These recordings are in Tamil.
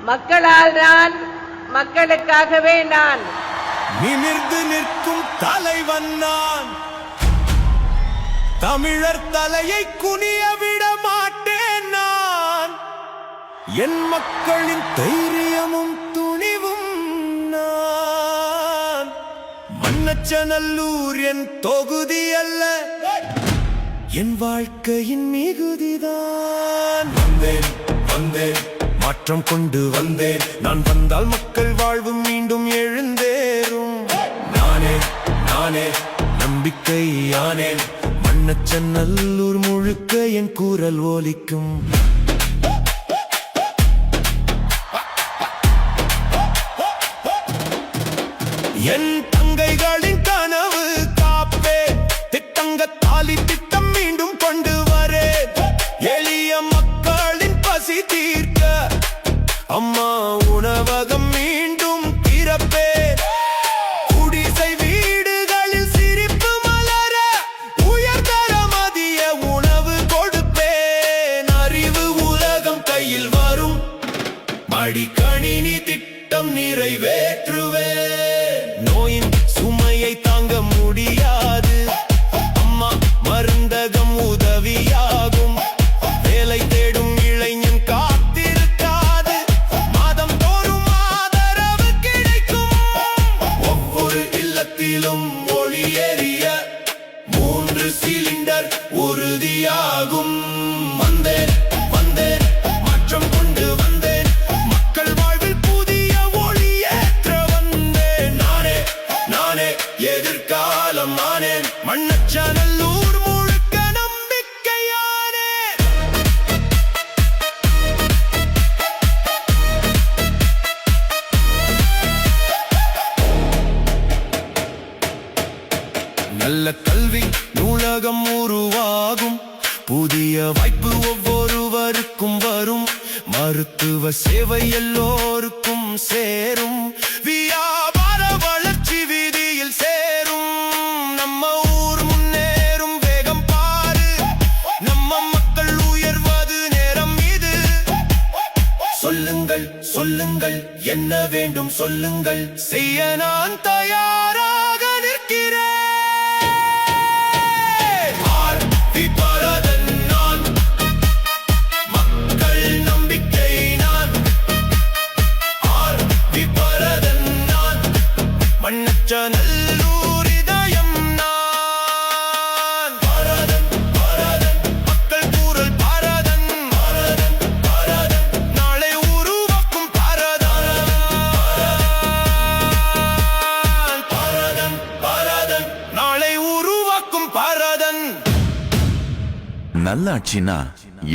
மக்களால் நான், மக்களுக்காகவே நான். நிமிர்ந்து நிற்கும் தலைவன் நான். தமிழர் தலையை குனிய விட மாட்டேன் நான். என் மக்களின் தைரியமும் துணிவும் நான். மண்ணச்சநல்லூர் என் தொகுதி அல்ல, என் வாழ்க்கையின் மிகுதிதான். வந்தேன் வந்தேன் மாற்றம் கொண்டு வந்தேன். நான் வந்தால் மக்கள் வாழ்வு மீண்டும் எழுந்தேறும். நானே நானே நம்பிக்கை யானேன். மண்ணச்சநல்லூர் முழுக்க என் குரல் ஒலிக்கும். என் தங்கைகளின் கனவு காப்பேன். திட்டங்க தாலி திட்டம் மீண்டும் கொண்டு வரேன். எளிய மக்களின் பசி தீர்க்க அம்மா உணவகம் மீண்டும் திறப்பேன். குடிசை வீடுகளில் சிரிப்பு மலர உயர்தர மதிய உணவு கொடுப்பேன். அறிவு உலகம் கையில் வரும். மடிக்கணினி திட்டம் நிறைவேற்றுவேன். நோயின் சுமையை தாங்க முடியாது, அம்மா மருந்தகம் உதவியாகும். வேலை தேடும் இளைஞன் காத்திருக்காது, மாதம் தோறும் ஆதரவு கிடைக்கும். ஒவ்வொரு இல்லத்திலும் ஒளி எரிய 3 சிலிண்டர் உறுதியாகும். வந்தேன் வந்தேன் மாற்றம் கொண்டு வந்தேன். மக்கள் வாழ்வில் புதிய ஒளி ஏற்ற வந்தேன். நானே நானே எதிர்காலம் ஆனேன். மண்ணச்சநல்லூர் முழுக்க நம்பிக்கையானே. நல்ல கல்வி நூலகம் உருவாகும். புதிய வாய்ப்பு ஒவ்வொருவருக்கும் வரும். மருத்துவ சேவை எல்லோருக்கும் சேரும். வியாபார வளர்ச்சி வீதியில் சேரும். நம்ம ஊர் முன்னேறும் வேகம் பாரு. நம்ம மக்கள் உயர்வது நேரம் இது. சொல்லுங்கள் சொல்லுங்கள் என்ன வேண்டும் சொல்லுங்கள். செய்ய நான் தயாராக நிற்கிறேன். பரதன் நான், மக்கள் நம்பிக்கை நான். பரதன் நான், மண்ணச்சநல்லூர் இதயம் நான். பரதன் பரதன் மக்கள் குரல் பரதன். பரதன் பரதன் நாளை உருவாக்கும் பரதன். பரதன் பரதன் நாளை உருவாக்கும் பரதன். நல்லாட்சினா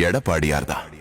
எடப்பாடியார் தான்.